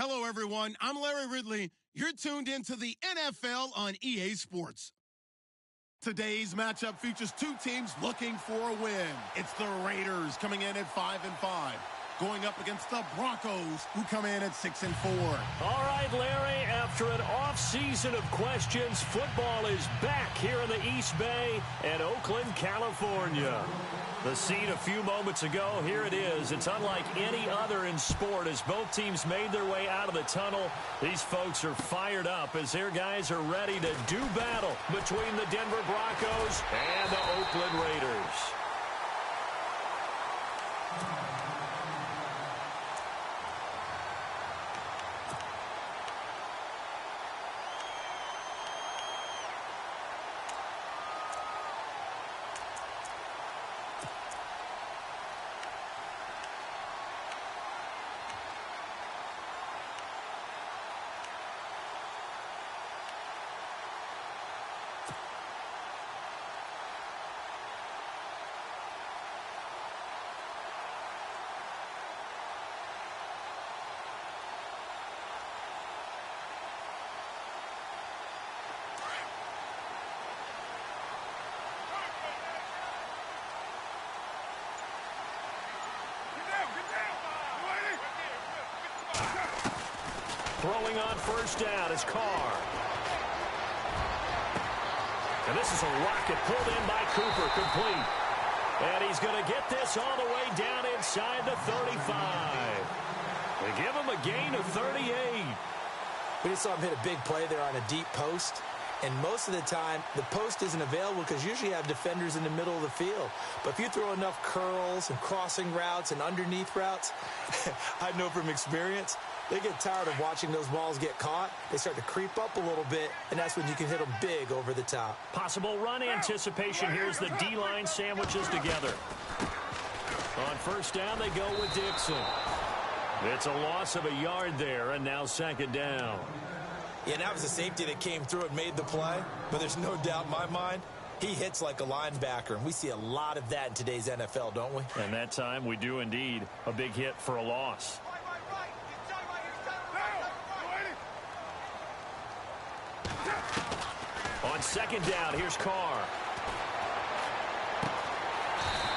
Hello, everyone. I'm Larry Ridley. You're tuned into the NFL on EA Sports. Today's matchup features two teams looking for a win. It's the Raiders coming in at 5-5, going up against the Broncos, who come in at 6-4. All right, Larry, after an off-season of questions, football is back here in the East Bay at Oakland, California. The scene a few moments ago, here it is. It's unlike any other in sport as both teams made their way out of the tunnel. These folks are fired up as their guys are ready to do battle between the Denver Broncos and the Oakland Raiders. Throwing on first down is Carr. And this is a rocket pulled in by Cooper, complete. And he's going to get this all the way down inside the 35. They give him a gain of 38. We just saw him hit a big play there on a deep post. And most of the time, the post isn't available because usually you have defenders in the middle of the field. But if you throw enough curls and crossing routes and underneath routes, I know from experience, they get tired of watching those balls get caught. They start to creep up a little bit, and that's when you can hit them big over the top. Possible run anticipation. Here's the D-line sandwiches together. On first down, they go with Dixon. It's a loss of a yard there, and now second down. Yeah, that was the safety that came through and made the play. But there's no doubt in my mind, he hits like a linebacker. And we see a lot of that in today's NFL, don't we? And that time, we do indeed. A big hit for a loss. On second down, here's Carr.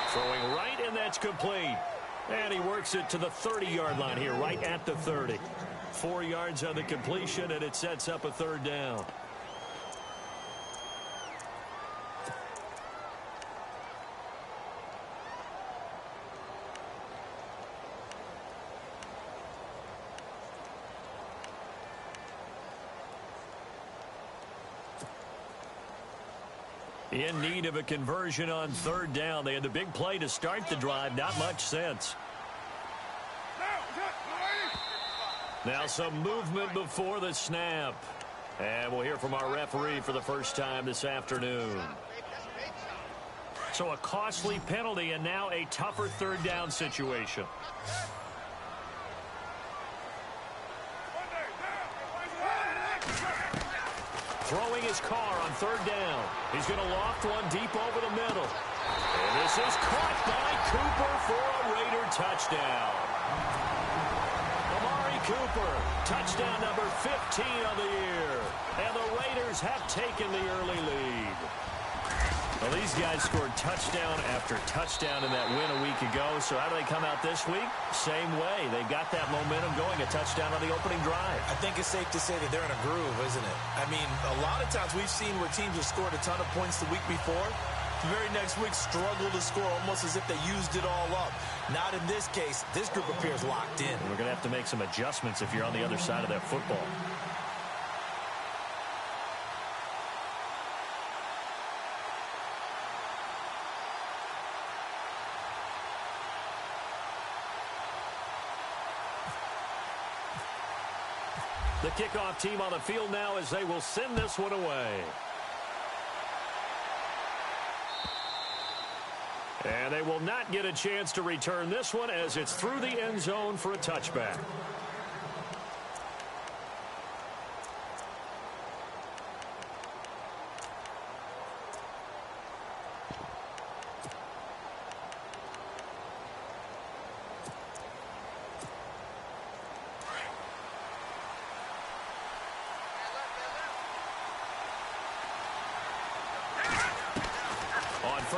Throwing right, and that's complete. And he works it to the 30-yard line here, right at the 30. 4 yards on the completion, and it sets up a third down. In need of a conversion on third down. They had the big play to start the drive. Not much sense. Now some movement before the snap. And we'll hear from our referee for the first time this afternoon. So a costly penalty and now a tougher third down situation. Throwing his Carr on third down. He's going to loft one deep over the middle. And this is caught by Cooper for a Raider touchdown. Cooper, touchdown number 15 on the year. And the Raiders have taken the early lead. Well, these guys scored touchdown after touchdown in that win a week ago. So how do they come out this week? Same way. They got that momentum going, a touchdown on the opening drive. I think it's safe to say that they're in a groove, isn't it? I mean, a lot of times we've seen where teams have scored a ton of points the week before. The very next week struggle to score almost as if they used it all up. Not in this case. This group appears locked in. We're going to have to make some adjustments if you're on the other side of that football. The kickoff team on the field now as they will send this one away. And they will not get a chance to return this one as it's through the end zone for a touchback.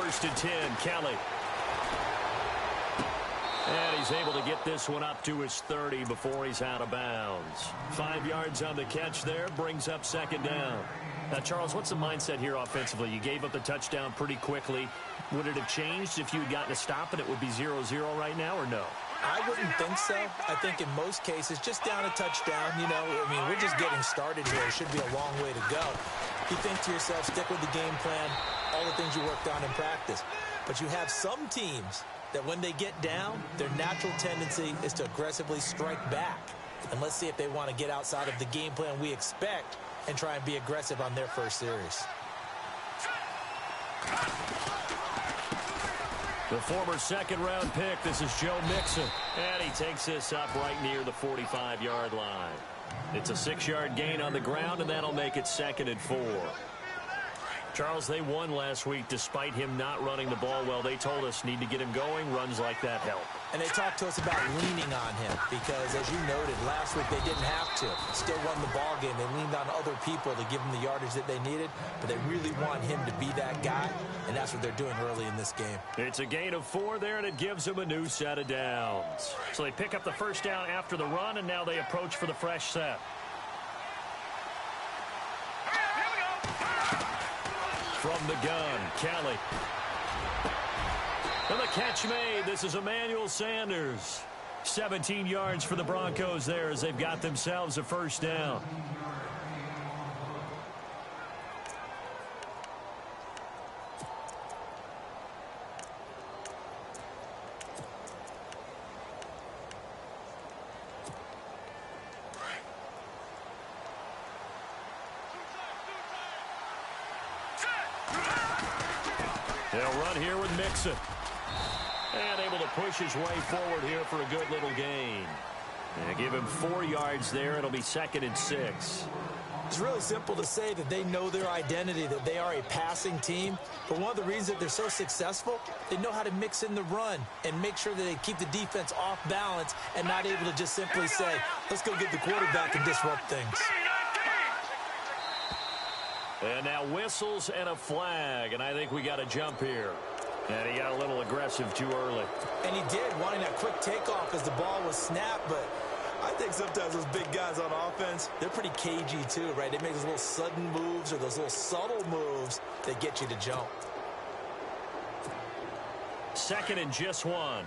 1st and 10. Kelly. And he's able to get this one up to his 30 before he's out of bounds. 5 yards on the catch there, brings up 2nd down. Now, Charles, what's the mindset here offensively? You gave up the touchdown pretty quickly. Would it have changed if you had gotten a stop and it would be 0-0 right now, or no? I wouldn't think so. I think in most cases, just down a touchdown, we're just getting started here. It should be a long way to go. You think to yourself, stick with the game plan, all the things you worked on in practice. But you have some teams that when they get down, their natural tendency is to aggressively strike back. And let's see if they want to get outside of the game plan we expect and try and be aggressive on their first series. The former 2nd-round pick, this is Joe Mixon. And he takes this up right near the 45-yard line. It's a 6-yard gain on the ground, and that'll make it 2nd and 4. Charles, they won last week despite him not running the ball well. They told us need to get him going. Runs like that help. And they talked to us about leaning on him because, as you noted, last week they didn't have to. Still won the ball game. They leaned on other people to give them the yardage that they needed, but they really want him to be that guy, and that's what they're doing early in this game. It's a gain of 4 there, and it gives them a new set of downs. So they pick up the 1st down after the run, and now they approach for the fresh set. From the gun, Kelly. And the catch made. This is Emmanuel Sanders. 17 yards for the Broncos there as they've got themselves a 1st down. They'll run here with Mixon. And able to push his way forward here for a good little gain. And give him 4 yards there. It'll be 2nd and 6. It's really simple to say that they know their identity, that they are a passing team. But one of the reasons that they're so successful, they know how to mix in the run and make sure that they keep the defense off balance and not able to just simply say, let's go get the quarterback and disrupt things. And now whistles and a flag, and I think we got a jump here. And he got a little aggressive too early. And he did, wanting that quick takeoff as the ball was snapped, but I think sometimes those big guys on offense, they're pretty cagey too, right? They make those little sudden moves or those little subtle moves that get you to jump. 2nd and just 1.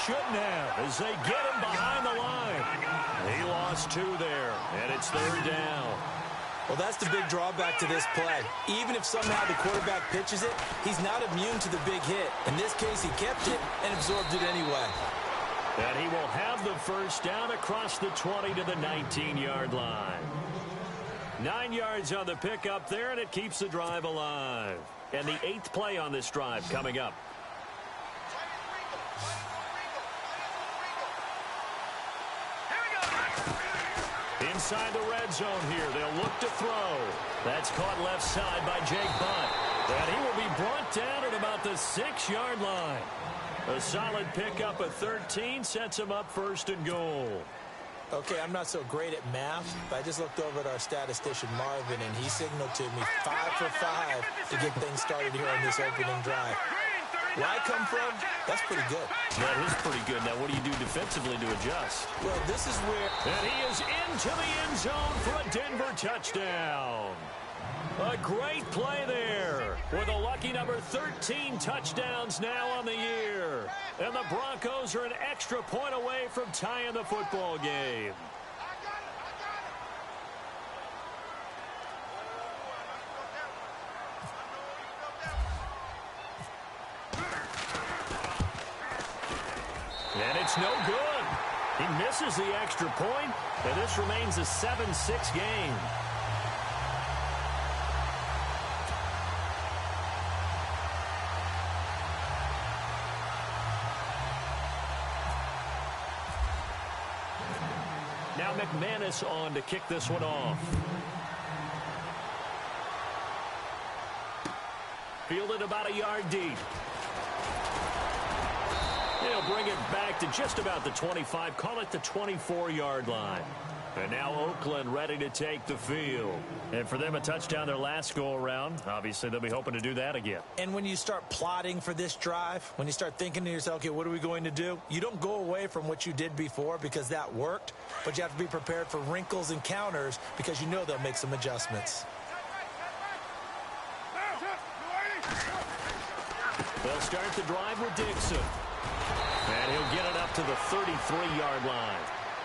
Shouldn't have as they get him behind the line. He lost 2 there, and it's 3rd down. Well, that's the big drawback to this play. Even if somehow the quarterback pitches it, he's not immune to the big hit. In this case, he kept it and absorbed it anyway. And he will have the 1st down across the 20 to the 19-yard line. 9 yards on the pickup there, and it keeps the drive alive. And the 8th play on this drive coming up. Inside the red zone here. They'll look to throw. That's caught left side by Jake Butt. And he will be brought down at about the 6-yard line. A solid pickup of 13 sets him up 1st and goal. Okay, I'm not so great at math, but I just looked over at our statistician, Marvin, and he signaled to me 5 for 5 to get things started here on this opening drive. Where I come from, that's pretty good. That is pretty good. Now, what do you do defensively to adjust? Well, this is where... And he is into the end zone for a Denver touchdown. A great play there with a lucky number 13 touchdowns now on the year. And the Broncos are an extra point away from tying the football game. And it's no good. He misses the extra point, and this remains a 7-6 game. Now McManus on to kick this one off. Fields fielded about a yard deep. He'll bring it back to just about the 25, call it the 24-yard line. And now Oakland ready to take the field. And for them, a touchdown their last go-around. Obviously, they'll be hoping to do that again. And when you start plotting for this drive, when you start thinking to yourself, okay, what are we going to do? You don't go away from what you did before because that worked, but you have to be prepared for wrinkles and counters because you know they'll make some adjustments. They'll start the drive with Dixon. And he'll get it up to the 33-yard line.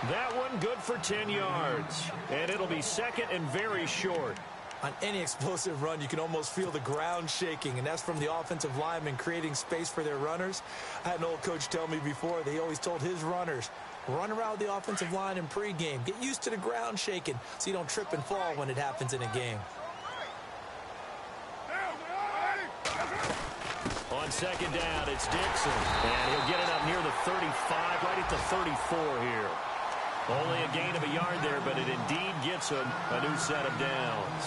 That one good for 10 yards. And it'll be second and very short. On any explosive run, you can almost feel the ground shaking, and that's from the offensive linemen creating space for their runners. I had an old coach tell me before, they always told his runners, run around the offensive line in pregame. Get used to the ground shaking so you don't trip and fall when it happens in a game. On second down, it's Dixon. And he'll get it up near the 35, right at the 34 here. Only a gain of a yard there, but it indeed gets him a new set of downs.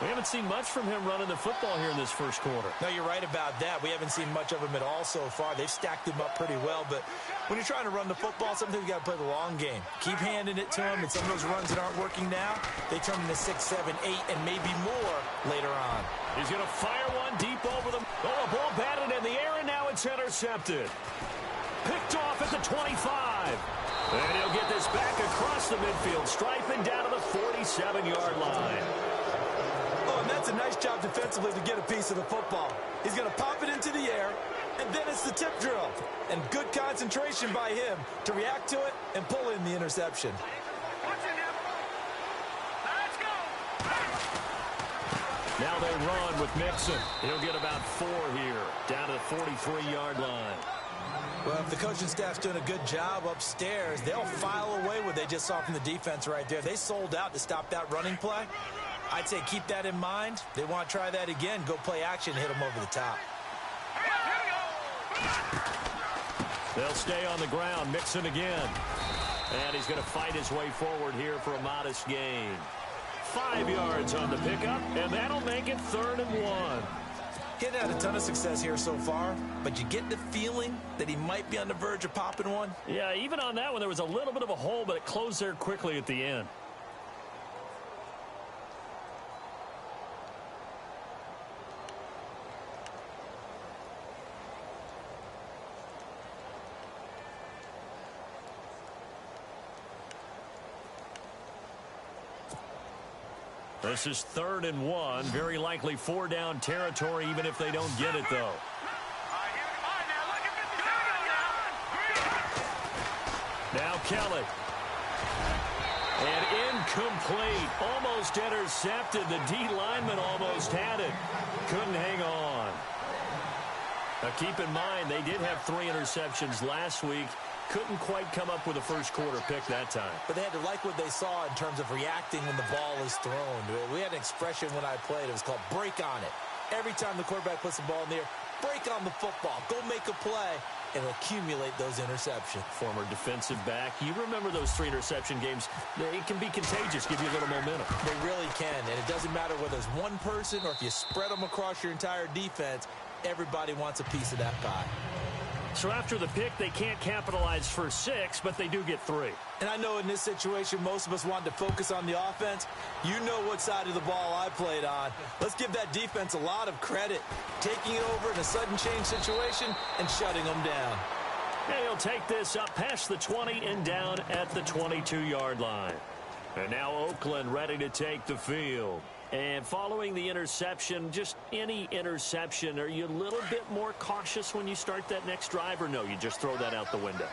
We haven't seen much from him running the football here in this first quarter. No, you're right about that. We haven't seen much of him at all so far. They've stacked him up pretty well, but when you're trying to run the football, sometimes you got to play the long game. Keep handing it to him, and some of those runs that aren't working now, they turn into 6, 7, 8, and maybe more later on. He's going to fire one deep over the... Oh, a ball batted in the air, and now it's intercepted. Picked off at the 25. And he'll get this back across the midfield stripe and down to the 47-yard line. Oh, and that's a nice job defensively to get a piece of the football. He's going to pop it into the air, and then it's the tip drill. And good concentration by him to react to it and pull in the interception. Now they run with Mixon. He'll get about 4 here, down to the 43-yard line. Well, if the coaching staff's doing a good job upstairs, they'll file away what they just saw from the defense right there. They sold out to stop that running play. I'd say keep that in mind. They want to try that again. Go play action, hit them over the top. They'll stay on the ground. Mixon again. And he's going to fight his way forward here for a modest gain. 5 yards on the pickup, and that'll make it 3rd and 1. He hasn't had a ton of success here so far, but you get the feeling that he might be on the verge of popping one. Yeah, even on that one, there was a little bit of a hole, but it closed there quickly at the end. This is 3rd and 1. Very likely 4-down territory, even if they don't get it, though. Now Kelly. And incomplete. Almost intercepted. The D lineman almost had it. Couldn't hang on. Now keep in mind, they did have 3 interceptions last week. Couldn't quite come up with a first quarter pick that time. But they had to like what they saw in terms of reacting when the ball is thrown. We had an expression when I played. It was called break on it. Every time the quarterback puts the ball in the air, break on the football. Go make a play and accumulate those interceptions. Former defensive back. You remember those 3 interception games. It can be contagious, give you a little momentum. They really can, and it doesn't matter whether it's one person or if you spread them across your entire defense, everybody wants a piece of that pie. So after the pick, they can't capitalize for 6, but they do get 3. And I know in this situation, most of us wanted to focus on the offense. You know what side of the ball I played on. Let's give that defense a lot of credit. Taking it over in a sudden change situation and shutting them down. And he'll take this up past the 20 and down at the 22-yard line. And now Oakland ready to take the field. And following the interception, just any interception, are you a little bit more cautious when you start that next drive, or no, you just throw that out the window?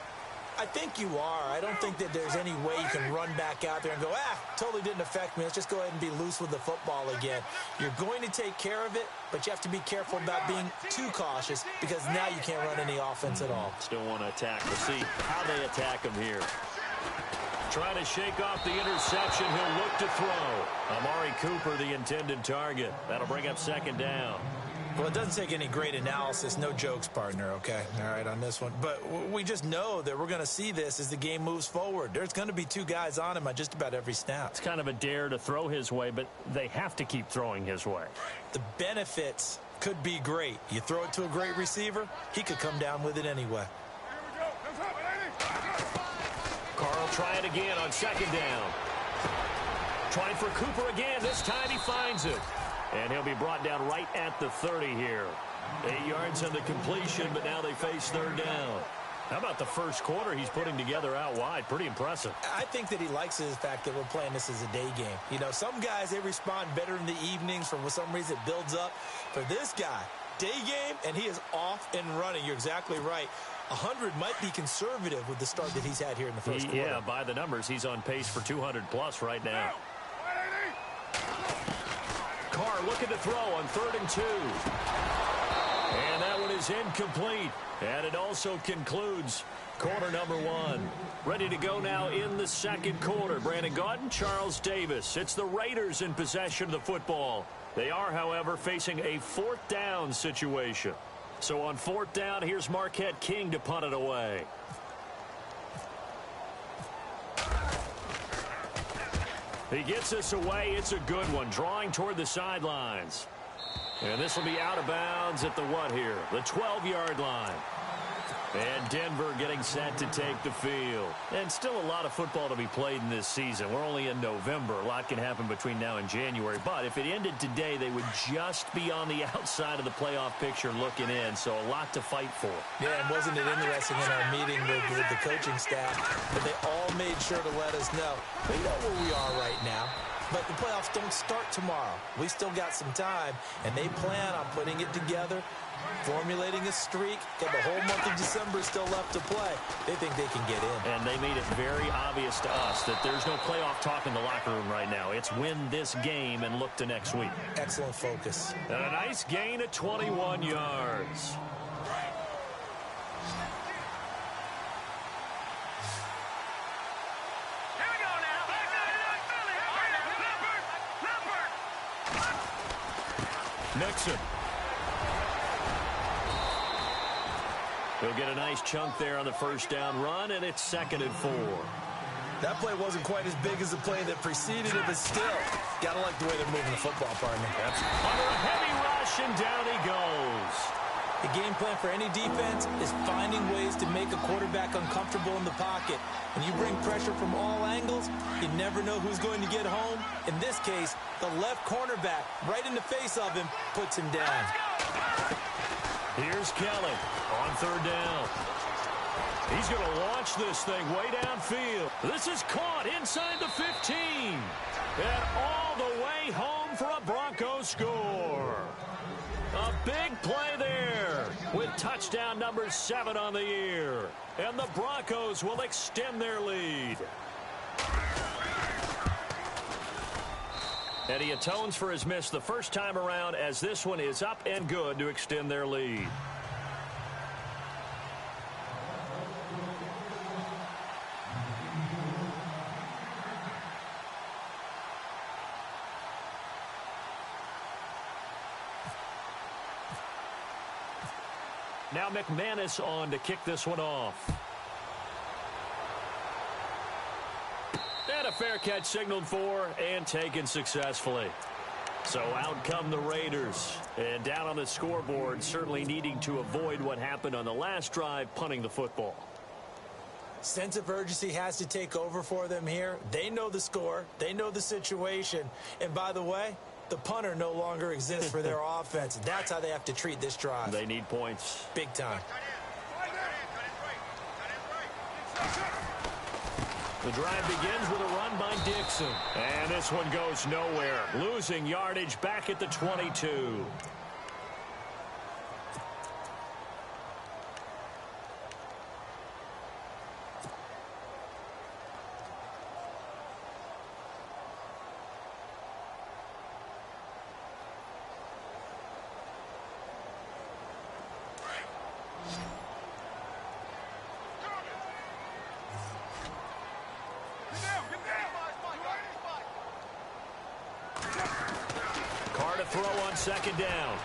I think you are. I don't think that there's any way you can run back out there and go, totally didn't affect me. Let's just go ahead and be loose with the football again. You're going to take care of it, but you have to be careful about being too cautious because now you can't run any offense at all. Still want to attack. We'll see how they attack him here. Trying to shake off the interception. He'll look to throw. Amari Cooper, the intended target. That'll bring up 2nd down. Well, it doesn't take any great analysis. No jokes, partner, okay? All right, on this one. But we just know that we're going to see this as the game moves forward. There's going to be 2 guys on him on just about every snap. It's kind of a dare to throw his way, but they have to keep throwing his way. The benefits could be great. You throw it to a great receiver, he could come down with it anyway. Carl try it again on second down. Trying for Cooper again. This time he finds it. And he'll be brought down right at the 30 here. 8 yards on the completion, but now they face third down. How about the first quarter he's putting together out wide? Pretty impressive. I think that he likes the fact that we're playing this as a day game. You know, some guys, they respond better in the evenings. For some reason, it builds up. For this guy, day game, and he is off and running. You're exactly right. 100 might be conservative with the start that he's had here in the first quarter. Yeah, by the numbers, he's on pace for 200+ right now. Carr looking to throw on 3rd and 2. And that one is incomplete. And it also concludes quarter number 1. Ready to go now in the second quarter. Brandon Gaudin, Charles Davis. It's the Raiders in possession of the football. They are, however, facing a 4th down situation. So on 4th down, here's Marquette King to punt it away. He gets this away. It's a good one. Drawing toward the sidelines. And this will be out of bounds at the what here? The 12-yard line. And Denver getting set to take the field. And still a lot of football to be played in this season. We're only in November. A lot can happen between now and January. But if it ended today, they would just be on the outside of the playoff picture looking in. So a lot to fight for. Yeah, and wasn't it interesting in our meeting with the coaching staff that they all made sure to let us know. They know where we are right now. But the playoffs don't start tomorrow. We still got some time, and they plan on putting it together, formulating a streak. Got the whole month of December still left to play. They think they can get in. And they made it very obvious to us that there's no playoff talk in the locker room right now. It's win this game and look to next week. Excellent focus. And a nice gain of 21 yards. Nixon. He'll get a nice chunk there on the first down run, and it's 2nd and 4. That play wasn't quite as big as the play that preceded it, but still, gotta like the way they're moving the football, partner. Under a heavy rush, and down he goes. The game plan for any defense is finding ways to make a quarterback uncomfortable in the pocket. When you bring pressure from all angles, you never know who's going to get home. In this case, the left cornerback, right in the face of him, puts him down. Here's Kelly on 3rd down. He's going to launch this thing way downfield. This is caught inside the 15. And all the way home for a Broncos score. A big play there with touchdown number 7 on the year. And the Broncos will extend their lead. And he atones for his miss the first time around as this one is up and good to extend their lead. Now McManus on to kick this one off. And a fair catch signaled for and taken successfully. So out come the Raiders. And down on the scoreboard, certainly needing to avoid what happened on the last drive, punting the football. Sense of urgency has to take over for them here. They know the score. They know the situation. And by the way, the punter no longer exists for their offense. That's how they have to treat this drive. They need points. Big time. The drive begins with a run by Dixon. And this one goes nowhere. Losing yardage back at the 22. Throw on 2nd down.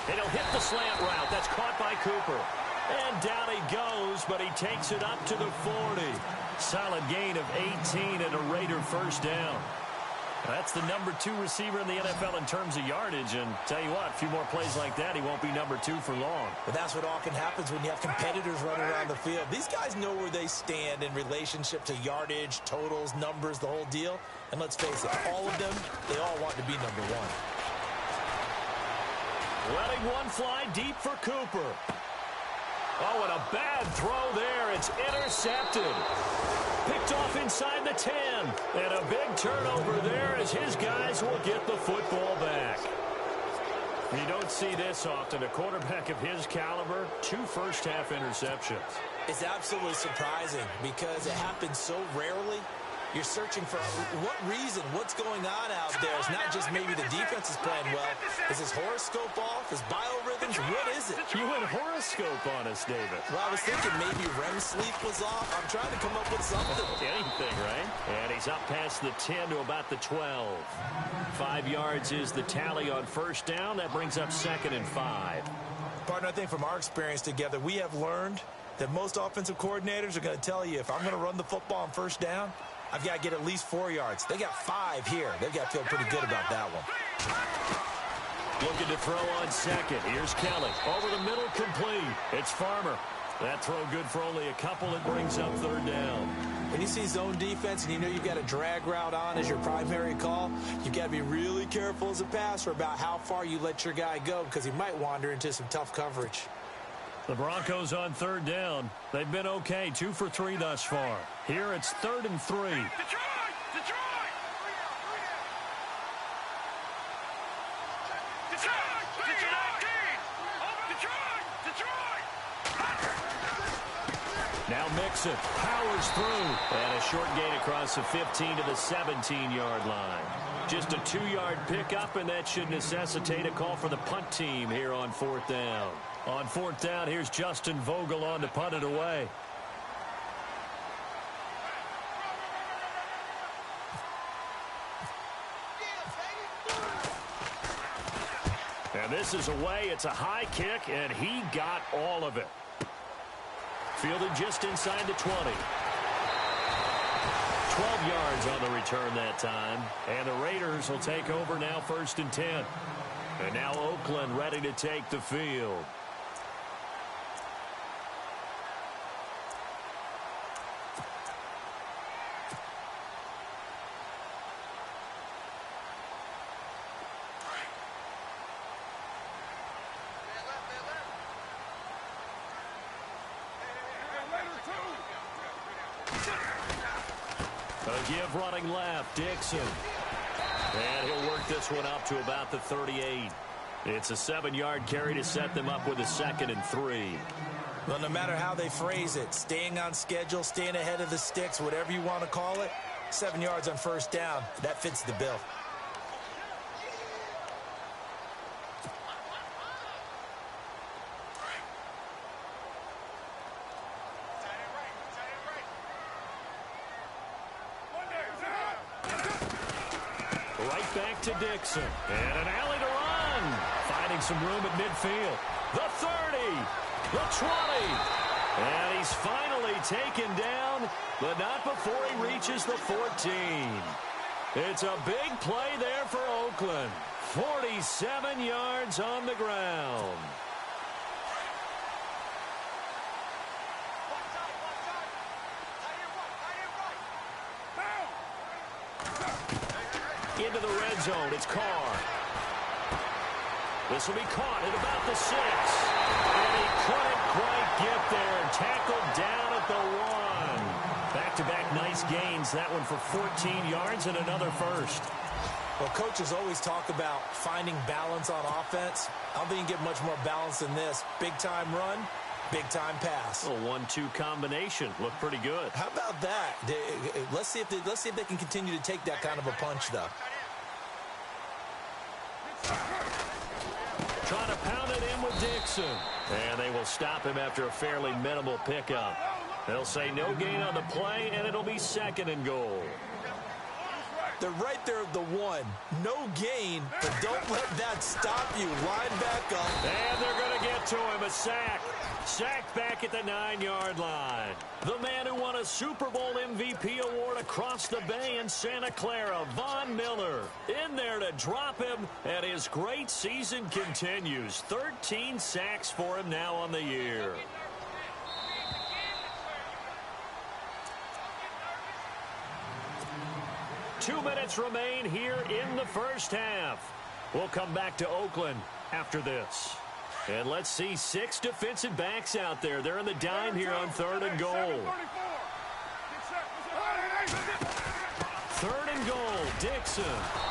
And he'll hit the slant route. That's caught by Cooper. And down he goes, but he takes it up to the 40. Solid gain of 18 and a Raider first down. That's the number 2 receiver in the NFL in terms of yardage. And tell you what, a few more plays like that, he won't be number 2 for long. But that's what often happens when you have competitors running around the field. These guys know where they stand in relationship to yardage, totals, numbers, the whole deal. And let's face it, all of them, they all want to be number 1. Letting one fly deep for Cooper. Oh, and a bad throw there. It's intercepted. Picked off inside the 10. And a big turnover there as his guys will get the football back. You don't see this often. A quarterback of his caliber, 2 first-half interceptions. It's absolutely surprising because it happens so rarely. You're searching for what reason, what's going on out there. It's not just maybe the defense is playing well. Is his horoscope off? His biorhythms? What is it? You went horoscope on us, David. Well, I was thinking maybe REM sleep was off. I'm trying to come up with something. Anything, right? And he's up past the 10 to about the 12. 5 yards is the tally on first down. That brings up 2nd and 5. Partner, I think from our experience together, we have learned that most offensive coordinators are going to tell you, if I'm going to run the football on first down, I've got to get at least 4 yards. They got 5 here. They've got to feel pretty good about that one. Looking to throw on 2nd. Here's Kelly. Over the middle, complete. It's Farmer. That throw good for only a couple. It brings up 3rd down. When you see zone defense and you know you've got a drag route on as your primary call, you've got to be really careful as a passer about how far you let your guy go because he might wander into some tough coverage. The Broncos on 3rd down. They've been okay, 2 for 3 thus far. Here it's 3rd and 3. Detroit! Now Mixon powers through. And a short gain across the 15 to the 17-yard line. Just a 2-yard pickup, and that should necessitate a call for the punt team here on 4th down. On 4th down, here's Justin Vogel on to punt it away. And this is away. It's a high kick, and he got all of it. Fielded just inside the 20. 12 yards on the return that time. And the Raiders will take over now 1st and 10. And now Oakland ready to take the field. A give running left, Dixon. And he'll work this one up to about the 38. It's a 7-yard carry to set them up with a 2nd and 3. Well, no matter how they phrase it, staying on schedule, staying ahead of the sticks, whatever you want to call it, 7 yards on first down, that fits the bill. Right back to Dixon. And an alley to run. Finding some room at midfield. The 30. The 20. And he's finally taken down, but not before he reaches the 14. It's a big play there for Oakland. 47 yards on the ground. Into the red zone, it's Carr. This will be caught at about the 6. And he couldn't quite get there. Tackled down at the 1. Back-to-back nice gains. That one for 14 yards and another first. Well, coaches always talk about finding balance on offense. I don't think you get much more balance than this. Big-time run, big-time pass. A 1-2 combination. Looked pretty good. How about that? Let's see if they can continue to take that kind of a punch, though. Trying to pound it in with Dixon. And they will stop him after a fairly minimal pickup. They'll say no gain on the play, and it'll be 2nd and goal. They're right there at the 1. No gain, but don't let that stop you. Line back up. And they're going to get it to him, a sack. Sacked back at the 9-yard line. The man who won a Super Bowl MVP award across the bay in Santa Clara, Von Miller, in there to drop him, and his great season continues. 13 sacks for him now on the year. Two minutes remain here in the first half. We'll come back to Oakland after this. And let's see 6 defensive backs out there. They're in the dime here on 3rd and goal. 3rd and goal, Dixon.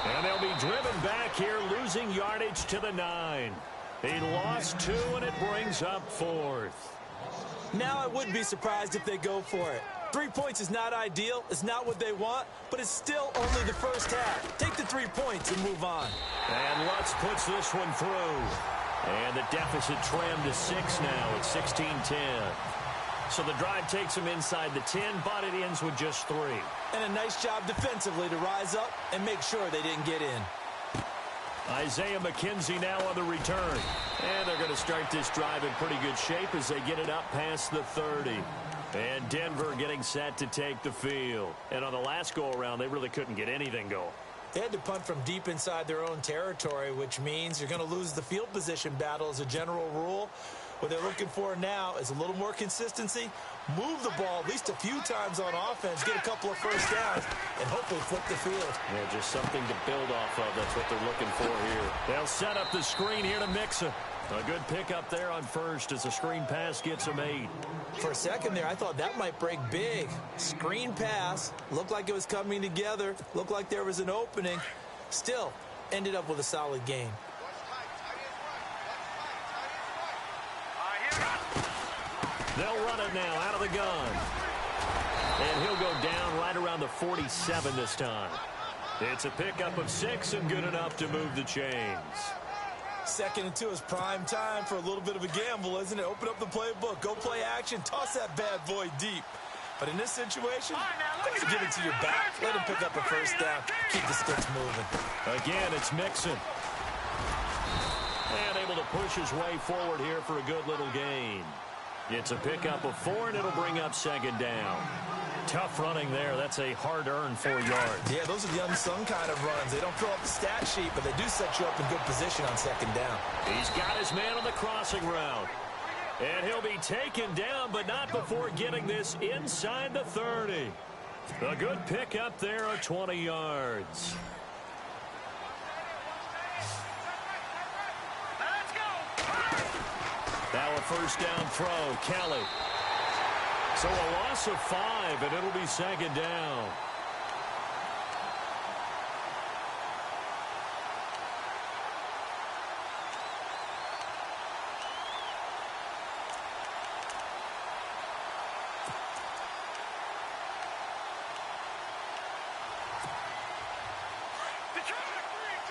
And they'll be driven back here, losing yardage to the 9. He lost 2, and it brings up 4th. Now I wouldn't be surprised if they go for it. 3 points is not ideal. It's not what they want, but it's still only the first half. Take the 3 points and move on. And Lutz puts this one through. And the deficit trimmed to 6 now at 16-10. So the drive takes them inside the 10, but it ends with just 3. And a nice job defensively to rise up and make sure they didn't get in. Isaiah McKenzie now on the return. And they're going to start this drive in pretty good shape as they get it up past the 30. And Denver getting set to take the field. And on the last go-around, they really couldn't get anything going. They had to punt from deep inside their own territory, which means you're going to lose the field position battle as a general rule. What they're looking for now is a little more consistency, move the ball at least a few times on offense, get a couple of first downs, and hopefully flip the field. Yeah, just something to build off of. That's what they're looking for here. They'll set up the screen here to Mixon. A good pickup there on first as the screen pass gets him 8. For a second there, I thought that might break big. Screen pass, looked like it was coming together, looked like there was an opening. Still, ended up with a solid game. They'll run it now out of the gun. And he'll go down right around the 47 this time. It's a pickup of 6 and good enough to move the chains. 2nd and 2 is prime time for a little bit of a gamble, isn't it? Open up the playbook, go play action, toss that bad boy deep. But in this situation, don't give it to your back. Let him pick up a first down. Keep the sticks moving. Again, it's Mixon. And able to push his way forward here for a good little gain. It's a pickup of 4, and it'll bring up 2nd down. Tough running there. That's a hard-earned 4 yards. Yeah, those are the unsung kind of runs. They don't fill up the stat sheet, but they do set you up in good position on 2nd down. He's got his man on the crossing route. And he'll be taken down, but not before getting this inside the 30. A good pickup there of 20 yards. Now a first down throw, Kelly. So a loss of 5, and it'll be 2nd down.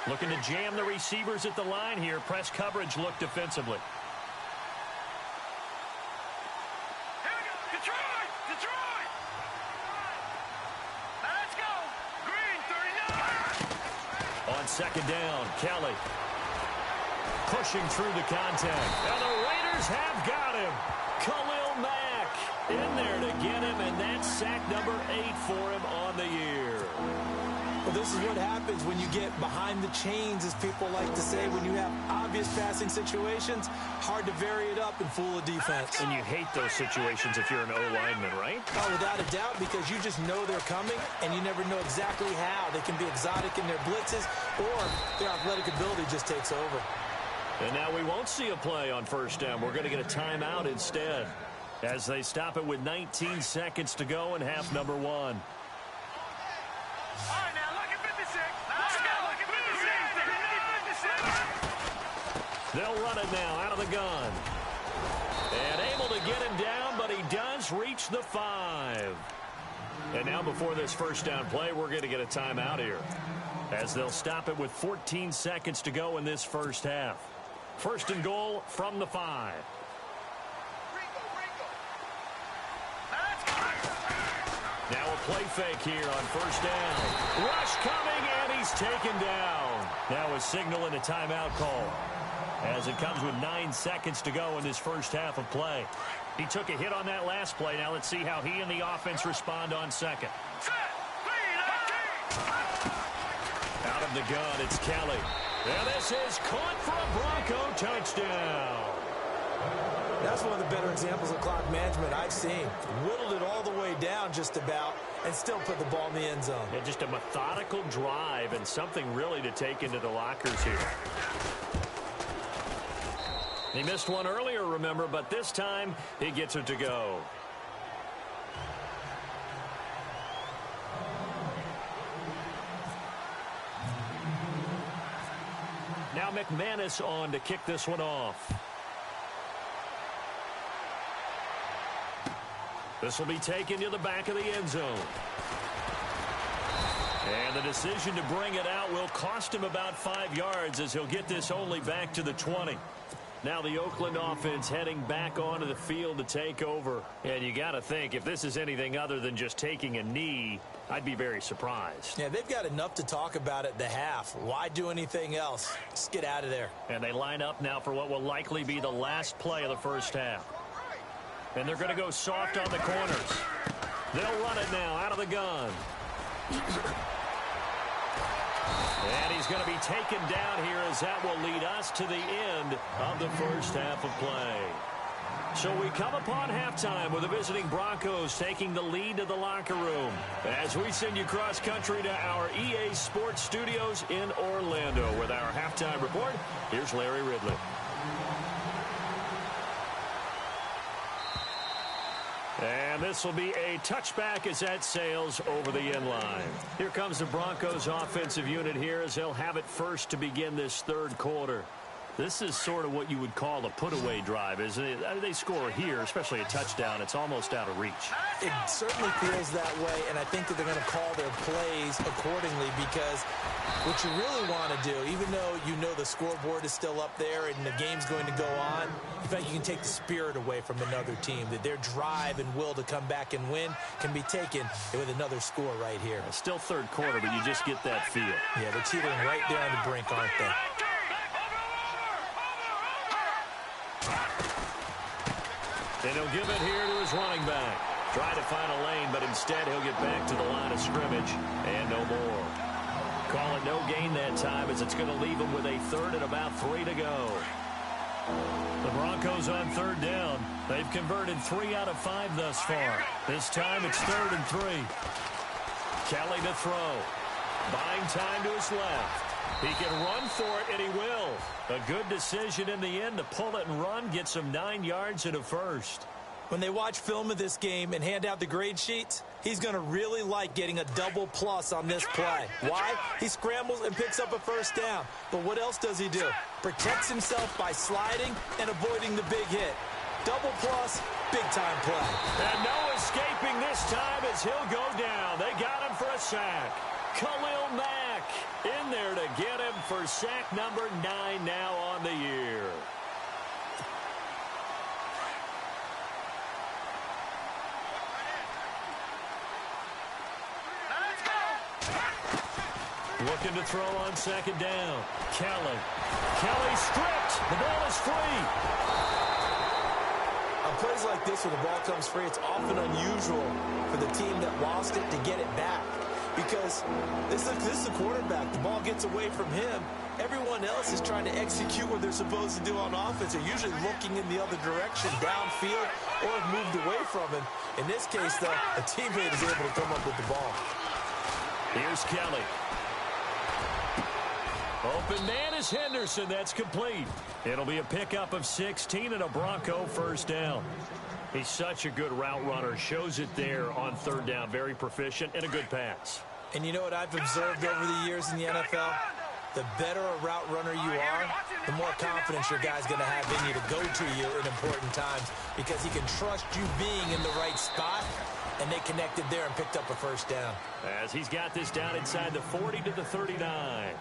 Looking to jam the receivers at the line here. Press coverage look defensively. On 2nd down, Kelly pushing through the contact. And the Raiders have got him. Khalil Mack in there to get him, and that's sack number 8 for him on the year. Well, this is what happens when you get behind the chains, as people like to say. When you have obvious passing situations, hard to vary it up and fool a defense. And you hate those situations if you're an O-lineman, right? Oh, without a doubt, because you just know they're coming, and you never know exactly how. They can be exotic in their blitzes, or their athletic ability just takes over. And now we won't see a play on first down. We're going to get a timeout instead, as they stop it with 19 seconds to go in half number 1. They'll run it now out of the gun. And able to get him down, but he does reach the 5. And now before this first down play, we're going to get a timeout here, as they'll stop it with 14 seconds to go in this first half. 1st and goal from the 5. Now a play fake here on first down. Rush coming, and he's taken down. Now a signal and a timeout call. as it comes with 9 seconds to go in this first half of play. He took a hit on that last play. Now let's see how he and the offense respond on second. Out of the gun, it's Kelly. And this is caught for a Bronco touchdown. That's one of the better examples of clock management I've seen. Whittled it all the way down just about and still put the ball in the end zone. Yeah, just a methodical drive and something really to take into the lockers here. He missed one earlier, remember, but this time he gets it to go. Now McManus on to kick this one off. This will be taken to the back of the end zone. And the decision to bring it out will cost him about 5 yards as he'll get this only back to the 20. Now the Oakland offense heading back onto the field to take over. And you got to think, if this is anything other than just taking a knee, I'd be very surprised. Yeah, they've got enough to talk about at the half. Why do anything else? Just get out of there. And they line up now for what will likely be the last play of the first half. And they're going to go soft on the corners. They'll run it now out of the gun. And he's going to be taken down here as that will lead us to the end of the first half of play. So we come upon halftime with the visiting Broncos taking the lead to the locker room. As we send you cross country to our EA Sports Studios in Orlando with our halftime report, here's Larry Ridley. And this will be a touchback as that sails over the end line. Here comes the Broncos offensive unit here as they'll have it first to begin this third quarter. This is sort of what you would call a put-away drive, isn't it? I mean, they score here, especially a touchdown. It's almost out of reach. It certainly feels that way, and I think that they're going to call their plays accordingly because what you really want to do, even though you know the scoreboard is still up there and the game's going to go on, in fact, you can take the spirit away from another team, that their drive and will to come back and win can be taken with another score right here. It's still third quarter, but you just get that feel. Yeah, they're teetering right there on the brink, aren't they? And he'll give it here to his running back. Try to find a lane, but instead he'll get back to the line of scrimmage and no more. Call it no gain that time as it's going to leave him with a third and about 3 to go. The Broncos on third down. They've converted 3 out of 5 thus far. This time it's 3rd and 3. Kelly to throw. Buying time to his left. He can run for it, and he will. A good decision in the end to pull it and run, get some 9 yards and a first. When they watch film of this game and hand out the grade sheets, he's going to really like getting a double plus on this play. Why? He scrambles and picks up a first down. But what else does he do? Protects himself by sliding and avoiding the big hit. Double plus, big-time play. And no escaping this time as he'll go down. They got him for a sack. Khalil Mack in there to get him for sack number 9 now on the year. Looking to throw on second down. Kelly. Kelly stripped. The ball is free. On plays like this where the ball comes free, it's often unusual for the team that lost it to get it back. Because this is a quarterback. The ball gets away from him. Everyone else is trying to execute what they're supposed to do on offense. They're usually looking in the other direction, downfield, or have moved away from him. In this case, though, a teammate is able to come up with the ball. Here's Kelly. Open man is Henderson. That's complete. It'll be a pickup of 16 and a Bronco first down. He's such a good route runner. Shows it there on third down. Very proficient and a good pass. And you know what I've observed over the years in the NFL? The better a route runner you are, the more confidence your guy's going to have in you to go to you in important times because he can trust you being in the right spot, and they connected there and picked up a first down. As he's got this down inside the 40 to the 39.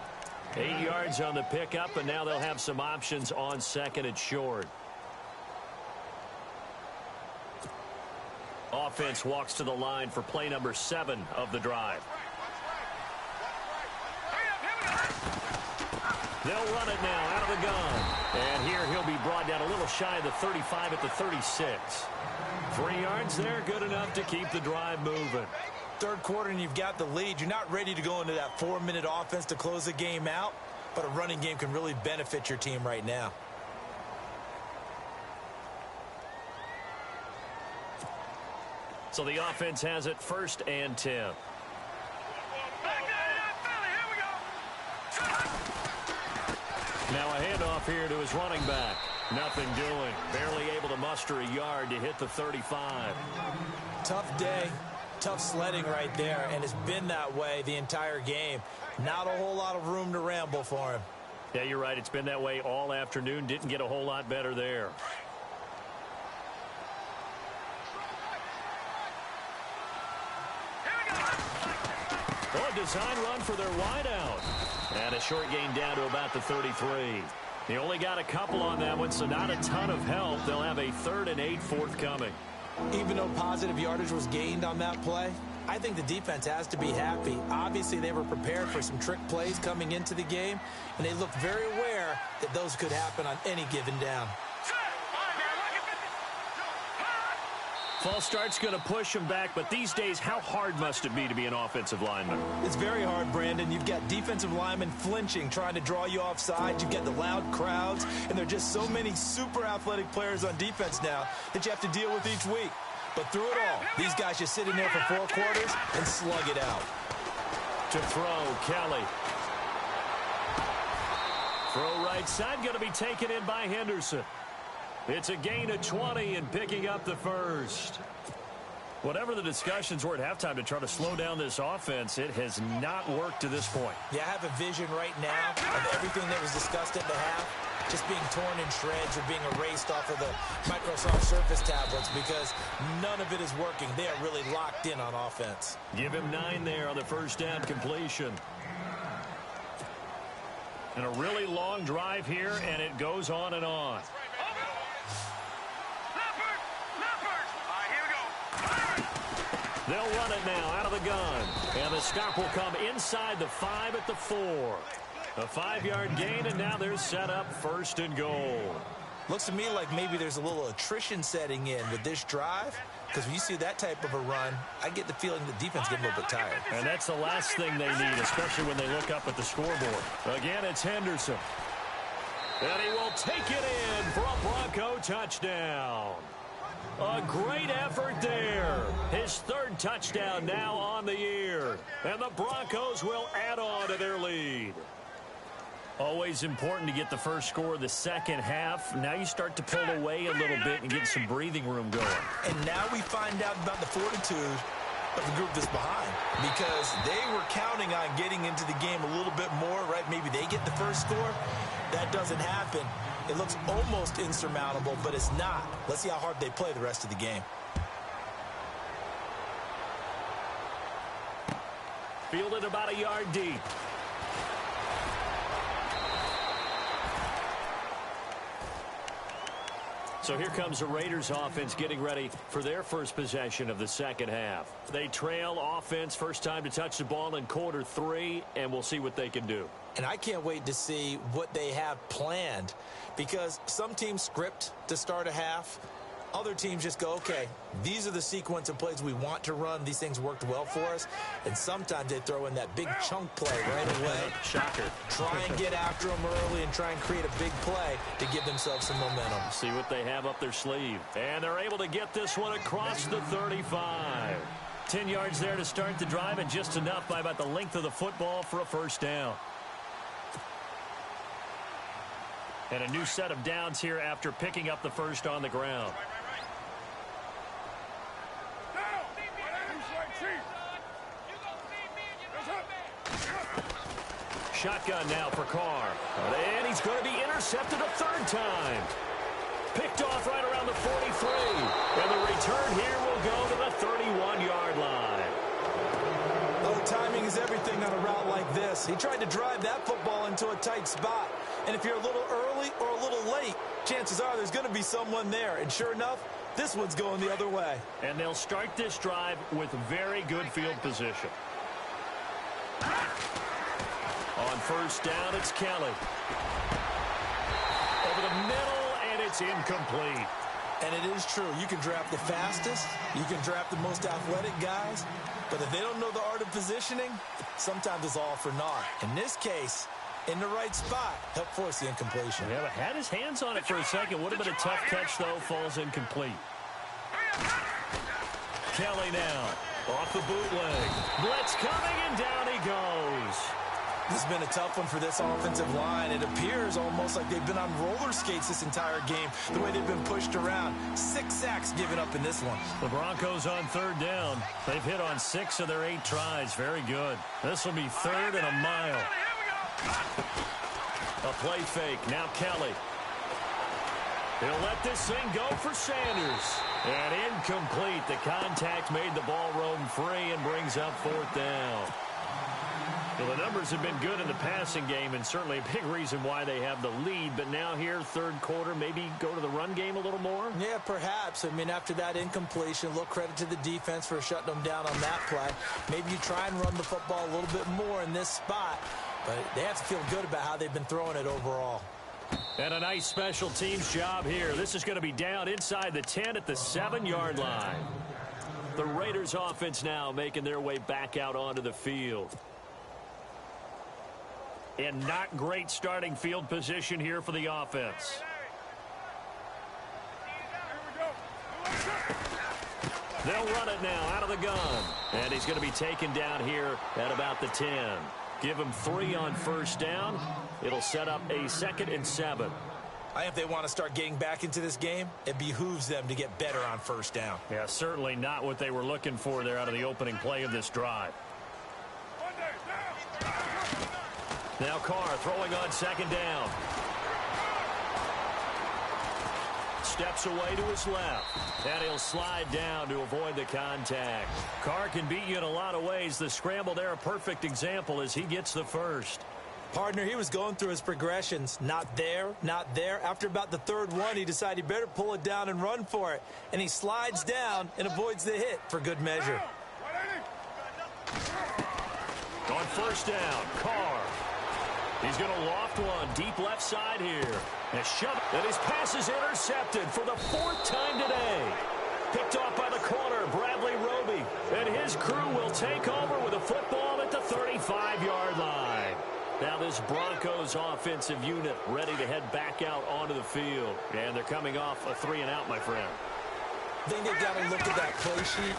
8 yards on the pickup, and now they'll have some options on second and short. Offense walks to the line for play number 7 of the drive. They'll run it now out of the gun. And here he'll be brought down a little shy of the 35 at the 36. 3 yards there, good enough to keep the drive moving. Third quarter and you've got the lead. You're not ready to go into that 4-minute offense to close the game out, but a running game can really benefit your team right now. So the offense has it 1st and 10. Now a handoff here to his running back. Nothing doing. Barely able to muster a yard to hit the 35. Tough day. Tough sledding right there, and it's been that way the entire game. Not a whole lot of room to ramble for him. Yeah, you're right. It's been that way all afternoon. Didn't get a whole lot better there. Oh, a design run for their wideout. And a short gain down to about the 33. They only got a couple on that one, so not a ton of help. They'll have a 3rd and 8 forthcoming. Even though positive yardage was gained on that play, I think the defense has to be happy. Obviously, they were prepared for some trick plays coming into the game, and they looked very aware that those could happen on any given down. False start's going to push him back, but these days, how hard must it be to be an offensive lineman? It's very hard, Brandon. You've got defensive linemen flinching, trying to draw you offside. You've got the loud crowds, and there are just so many super athletic players on defense now that you have to deal with each week. But through it all, these guys just sit in there for 4 quarters and slug it out. To throw, Kelly. Throw right side, going to be taken in by Henderson. It's a gain of 20 and picking up the 1st. Whatever the discussions were at halftime to try to slow down this offense, it has not worked to this point. Yeah, I have a vision right now of everything that was discussed at the half just being torn in shreds or being erased off of the Microsoft Surface tablets because none of it is working. They are really locked in on offense. Give him 9 there on the 1st down completion. And a really long drive here, and it goes on and on. They'll run it now out of the gun. And the stop will come inside the 5 at the 4. A 5-yard gain, and now they're set up 1st and goal. Looks to me like maybe there's a little attrition setting in with this drive. Because when you see that type of a run, I get the feeling the defense gets a little bit tired. And that's the last thing they need, especially when they look up at the scoreboard. Again, it's Henderson. And he will take it in for a Bronco touchdown. A great effort there. His 3rd touchdown now on the year. And the Broncos will add on to their lead. Always important to get the first score of the second half. Now you start to pull away a little bit and get some breathing room going. And now we find out about the fortitude of the group that's behind. Because they were counting on getting into the game a little bit more, right? Maybe they get the first score. That doesn't happen. It looks almost insurmountable, but it's not. Let's see how hard they play the rest of the game. Fielded about a yard deep. So here comes the Raiders offense getting ready for their first possession of the second half. They trail offense, first time to touch the ball in quarter 3, and we'll see what they can do. And I can't wait to see what they have planned because some teams script to start a half. Other teams just go, okay, these are the sequence of plays we want to run. These things worked well for us. And sometimes they throw in that big chunk play right away. Shocker. Try and get after them early and try and create a big play to give themselves some momentum. See what they have up their sleeve. And they're able to get this one across the 35. 10 yards there to start the drive and just enough by about the length of the football for a first down. And a new set of downs here after picking up the first on the ground. Shotgun now for Carr. And he's going to be intercepted a 3rd time. Picked off right around the 43. And the return here will go to the 31-yard line. Oh, timing is everything on a route like this. He tried to drive that football into a tight spot. And if you're a little early or a little late, chances are there's going to be someone there. And sure enough, this one's going the other way. And they'll start this drive with very good field position. On first down, it's Kelly. Over the middle, and it's incomplete. And it is true. You can draft the fastest. You can draft the most athletic guys. But if they don't know the art of positioning, sometimes it's all for naught. In this case, in the right spot, helped force the incompletion. Yeah, but had his hands on it for a second. Would have been a tough catch, though. Falls incomplete. Kelly now. Off the bootleg. Blitz coming, and down he goes. This has been a tough one for this offensive line. It appears almost like they've been on roller skates this entire game, the way they've been pushed around. 6 sacks given up in this one. The Broncos on third down. They've hit on 6 of their 8 tries. Very good. This will be third and a mile. A play fake. Now Kelly. He'll let this thing go for Sanders. And incomplete. The contact made the ball roam free and brings up fourth down. Well, the numbers have been good in the passing game, and certainly a big reason why they have the lead. But now here, third quarter, maybe go to the run game a little more? Yeah, perhaps. I mean, after that incompletion, a little credit to the defense for shutting them down on that play. Maybe you try and run the football a little bit more in this spot. But they have to feel good about how they've been throwing it overall. And a nice special teams job here. This is going to be down inside the 10 at the 7-yard line. The Raiders offense now making their way back out onto the field. And not great starting field position here for the offense. They'll run it now out of the gun. And he's going to be taken down here at about the 10. Give him 3 on first down. It'll set up a 2nd and 7. I think if they want to start getting back into this game, it behooves them to get better on first down. Yeah, certainly not what they were looking for there out of the opening play of this drive. Now Carr throwing on 2nd down. Steps away to his left. And he'll slide down to avoid the contact. Carr can beat you in a lot of ways. The scramble there, a perfect example as he gets the first. Partner, he was going through his progressions. Not there, not there. After about the 3rd one, he decided he better pull it down and run for it. And he slides down and avoids the hit for good measure. On first down, Carr. He's going to loft one deep left side here. And shove it. And his pass is intercepted for the 4th time today. Picked off by the corner, Bradley Roby. And his crew will take over with a football at the 35-yard line. Now this Broncos offensive unit ready to head back out onto the field. And they're coming off a 3-and-out, my friend. I think they've got to look at that play sheet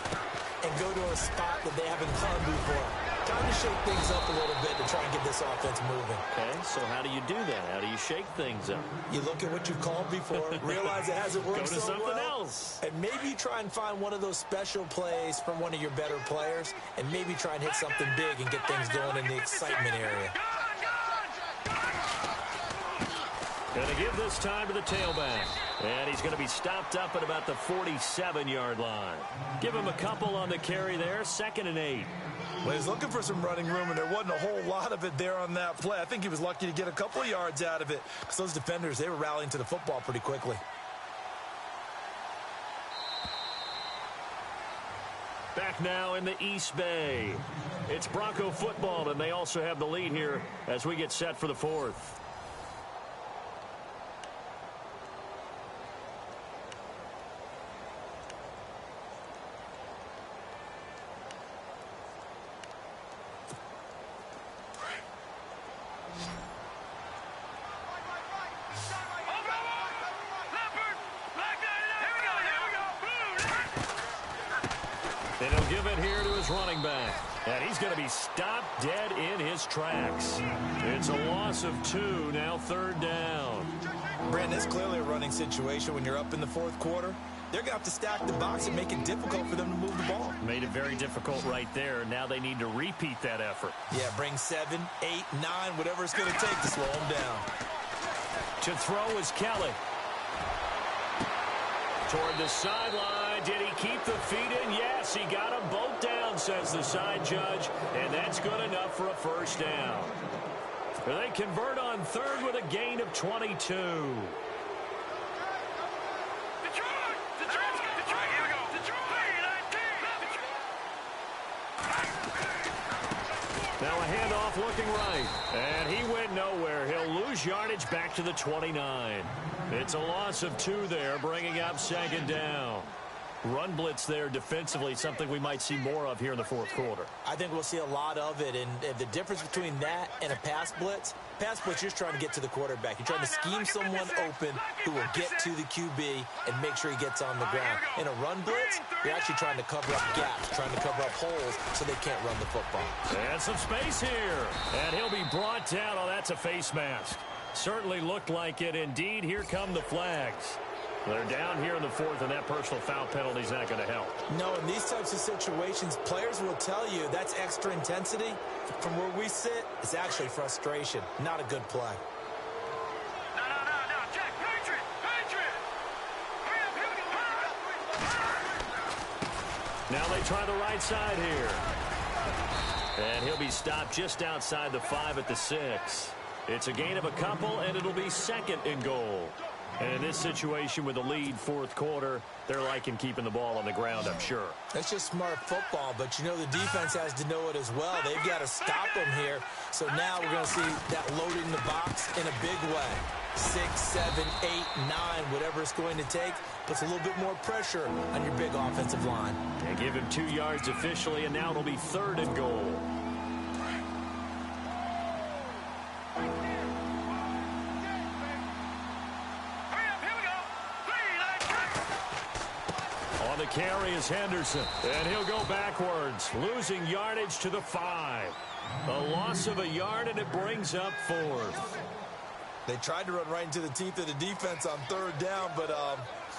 and go to a spot that they haven't gone before. Time to shake things up a little bit to try and get this offense moving. Okay, so how do you do that? How do you shake things up? You look at what you've called before, realize it hasn't worked so well. Go to something else. And maybe you try and find one of those special plays from one of your better players, and maybe try and hit something big and get things going in the excitement area. Going to give this time to the tailback. And he's going to be stopped up at about the 47-yard line. Give him a couple on the carry there, 2nd and 8. Well, he was looking for some running room, and there wasn't a whole lot of it there on that play. I think he was lucky to get a couple of yards out of it because those defenders, they were rallying to the football pretty quickly. Back now in the East Bay. It's Bronco football, and they also have the lead here as we get set for the 4th. And he'll give it here to his running back. And he's going to be stopped dead in his tracks. It's a loss of 2, now 3rd down. Brandon, it's clearly a running situation when you're up in the 4th quarter. They're going to have to stack the box and make it difficult for them to move the ball. Made it very difficult right there. Now they need to repeat that effort. Yeah, bring 7, 8, 9, whatever it's going to take to slow them down. To throw is Kelly. Toward the sideline. Did he keep the feet in? Yes, he got them both down, says the side judge. And that's good enough for a first down. They convert on 3rd with a gain of 22. Now a handoff off looking right. And he went nowhere. He'll lose yardage back to the 29. It's a loss of 2 there, bringing up second down. Run blitz there defensively, something we might see more of here in the fourth quarter. I think we'll see a lot of it, and the difference between that and a pass blitz, you're just trying to get to the quarterback. You're trying to scheme someone open who will get to the QB and make sure he gets on the ground. In a run blitz, you're actually trying to cover up gaps, trying to cover up holes so they can't run the football. And some space here, and he'll be brought down. Oh, that's a face mask. Certainly looked like it. Indeed, here come the flags. They're down here in the fourth, and that personal foul penalty is not going to help. No, in these types of situations, players will tell you that's extra intensity. From where we sit, it's actually frustration, not a good play. No, Jack, Patriot! Now they try the right side here. And he'll be stopped just outside the 5 at the 6. It's a gain of a couple, and it'll be second and goal. And in this situation with the lead fourth quarter, they're liking keeping the ball on the ground, I'm sure. That's just smart football, but you know the defense has to know it as well. They've got to stop them here. So now we're going to see that loading the box in a big way. 6, 7, 8, 9, whatever it's going to take, puts a little bit more pressure on your big offensive line. And give him 2 yards officially, and now it'll be third and goal. On the carry is Henderson, and he'll go backwards, losing yardage to the 5. A loss of a yard, and it brings up fourth. They tried to run right into the teeth of the defense on third down, but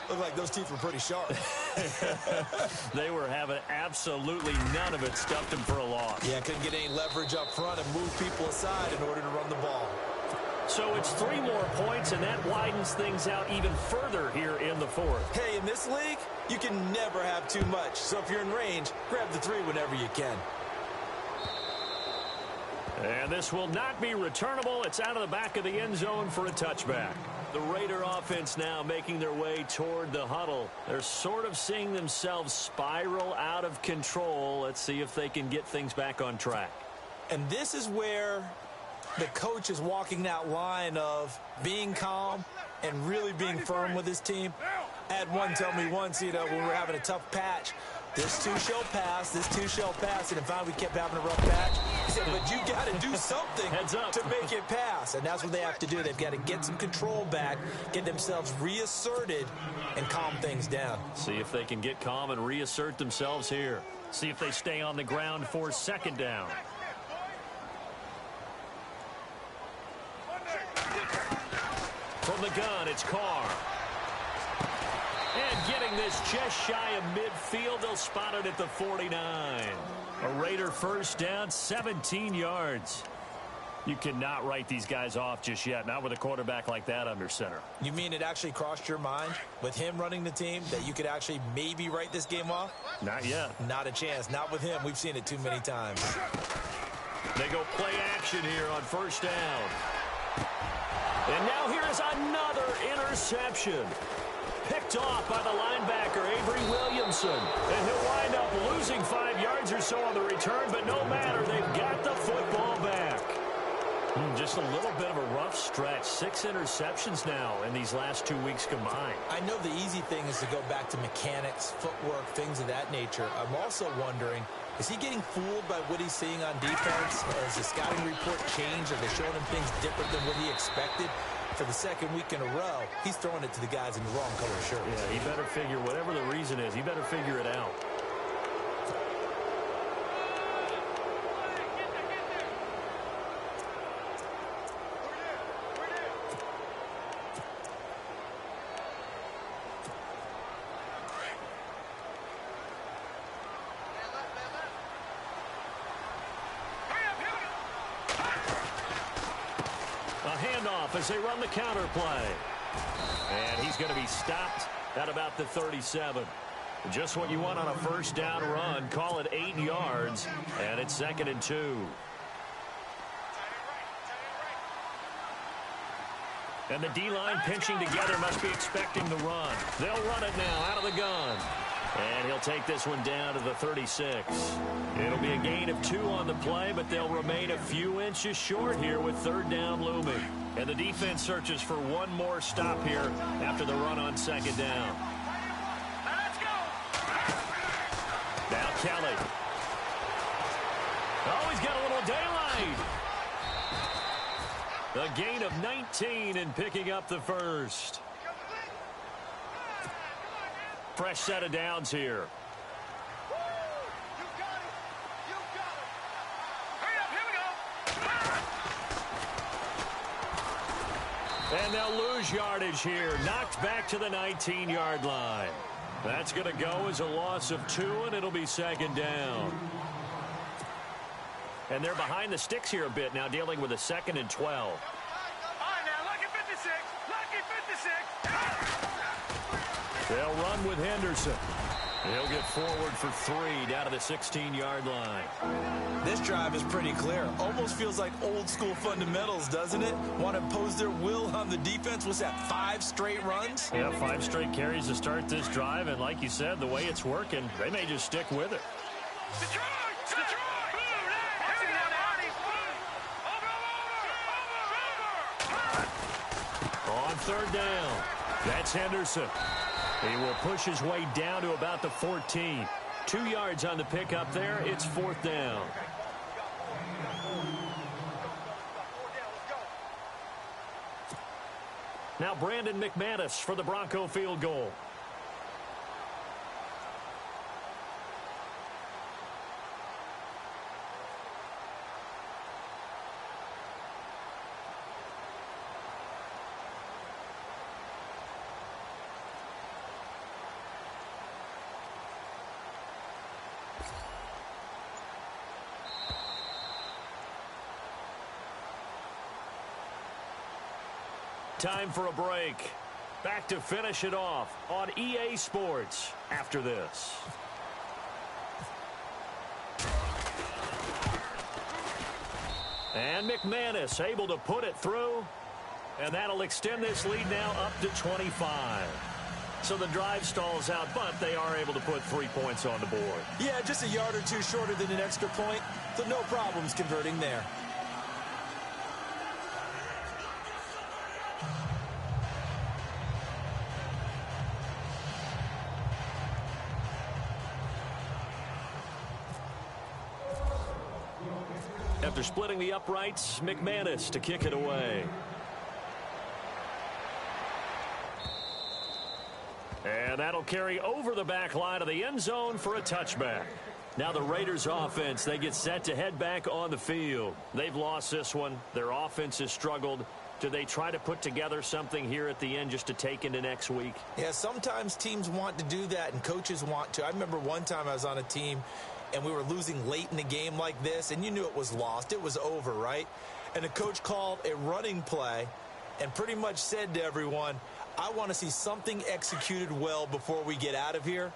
looked like those teeth were pretty sharp. They were having absolutely none of it, stuffed them for a loss. Yeah, couldn't get any leverage up front and move people aside in order to run the ball. So it's 3 more points, and that widens things out even further here in the fourth. Hey, in this league, you can never have too much. So if you're in range, grab the 3 whenever you can. And this will not be returnable. It's out of the back of the end zone for a touchback. The Raider offense now making their way toward the huddle. They're sort of seeing themselves spiral out of control. Let's see if they can get things back on track. And this is where the coach is walking that line of being calm and really being firm with his team. I had one tell me once, when we were having a tough patch, this too shall pass, this too shall pass, and if finally we kept having a rough patch, he said, but you got to do something to make it pass, and that's what they have to do. They've got to get some control back, get themselves reasserted, and calm things down. See if they can get calm and reassert themselves here. See if they stay on the ground for second down. From the gun, it's Carr. And getting this just shy of midfield, they'll spot it at the 49. A Raider first down, 17 yards. You cannot write these guys off just yet, not with a quarterback like that under center. You mean it actually crossed your mind with him running the team that you could actually maybe write this game off? Not yet. Not a chance. Not with him. We've seen it too many times. They go play action here on first down. And now here is another interception. Picked off by the linebacker, Avery Williamson. And he'll wind up losing 5 yards or so on the return, but no matter, they've got the football back. Just a little bit of a rough stretch. 6 interceptions now in these last 2 weeks combined. I know the easy thing is to go back to mechanics, footwork, things of that nature. I'm also wondering, is he getting fooled by what he's seeing on defense? Has the scouting report changed? Are they showing him things different than what he expected? For the second week in a row, he's throwing it to the guys in the wrong color shirts. Yeah, he better figure, whatever the reason is, he better figure it out. As they run the counter play. And he's going to be stopped at about the 37. Just what you want on a first down run. Call it 8 yards. And it's 2nd and 2. And the D-line pinching together, must be expecting the run. They'll run it now out of the gun. And he'll take this one down to the 36. It'll be a gain of 2 on the play, but they'll remain a few inches short here with third down looming. And the defense searches for one more stop here after the run on second down. Let's go. Now Kelly. Oh, he's got a little daylight. A gain of 19 and picking up the first. Fresh set of downs here. And they'll lose yardage here. Knocked back to the 19-yard line. That's going to go as a loss of 2, and it'll be second down. And they're behind the sticks here a bit now, dealing with a 2nd and 12. All right, now, lucky 56. Lucky 56. They'll run with Henderson. He'll get forward for 3 down to the 16-yard line. This drive is pretty clear. Almost feels like old school fundamentals, doesn't it? Want to impose their will on the defense. Was that 5 straight runs? Yeah, 5 straight carries to start this drive. And like you said, the way it's working, they may just stick with it. Detroit! Detroit! On third down, that's Henderson. He will push his way down to about the 14. 2 yards on the pickup there. It's 4th down. Now Brandon McManus for the Bronco field goal. Time for a break. Back to finish it off on EA Sports after this. And McManus able to put it through. And that'll extend this lead now up to 25. So the drive stalls out, but they are able to put 3 points on the board. Yeah, just a yard or 2 shorter than an extra point. So no problems converting there. After splitting the uprights, McManus to kick it away. And that'll carry over the back line of the end zone for a touchback. Now the Raiders offense, they get set to head back on the field. They've lost this one. Their offense has struggled. Do they try to put together something here at the end just to take into next week? Yeah, sometimes teams want to do that and coaches want to. I remember one time I was on a team and we were losing late in the game like this, and you knew it was lost. It was over, right? And the coach called a running play and pretty much said to everyone, I want to see something executed well before we get out of here.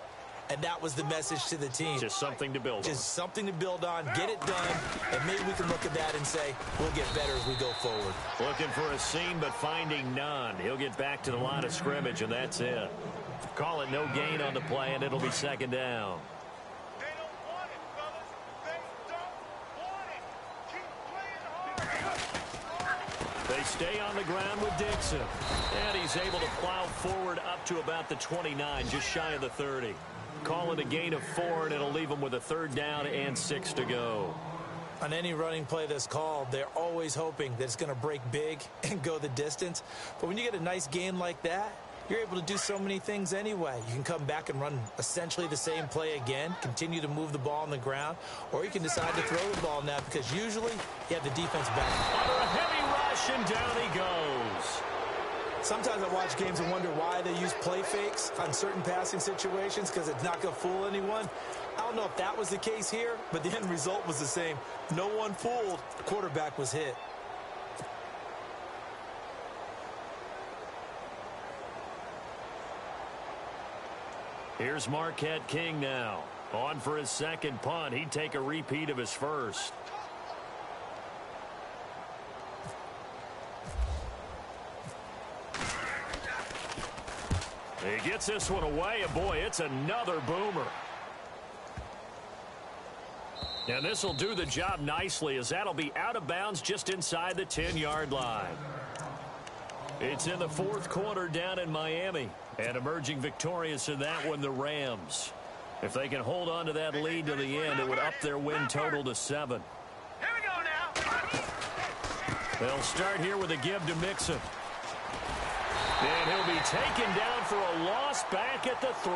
And that was the message to the team. Just something to build on. Just something to build on, get it done, and maybe we can look at that and say, we'll get better as we go forward. Looking for a seam, but finding none. He'll get back to the line of scrimmage, and that's it. Call it no gain on the play, and it'll be second down. They don't want it, fellas. They don't want it. Keep playing hard. They stay on the ground with Dixon. And he's able to plow forward up to about the 29, just shy of the 30. Call it a gain of 4, and it'll leave them with a third down and 6 to go. On any running play that's called, they're always hoping that it's going to break big and go the distance. But when you get a nice gain like that, you're able to do so many things anyway. You can come back and run essentially the same play again, continue to move the ball on the ground, or you can decide to throw the ball now because usually you have the defense back. Under a heavy rush, and down he goes. Sometimes I watch games and wonder why they use play fakes on certain passing situations because it's not going to fool anyone. I don't know if that was the case here, but the end result was the same. No one fooled. The quarterback was hit. Here's Marquette King now. On for his second punt. He'd take a repeat of his first. He gets this one away, and boy, it's another boomer. And this will do the job nicely, as that'll be out of bounds just inside the 10-yard line. It's in the fourth quarter down in Miami. And emerging victorious in that one, the Rams. If they can hold on to that lead to the end, it would up their win total to 7. Here we go now. They'll start here with a give to Mixon. And he'll be taken down for a loss back at the 3.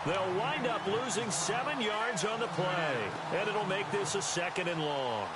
They'll wind up losing 7 yards on the play. And it'll make this a 2nd and long.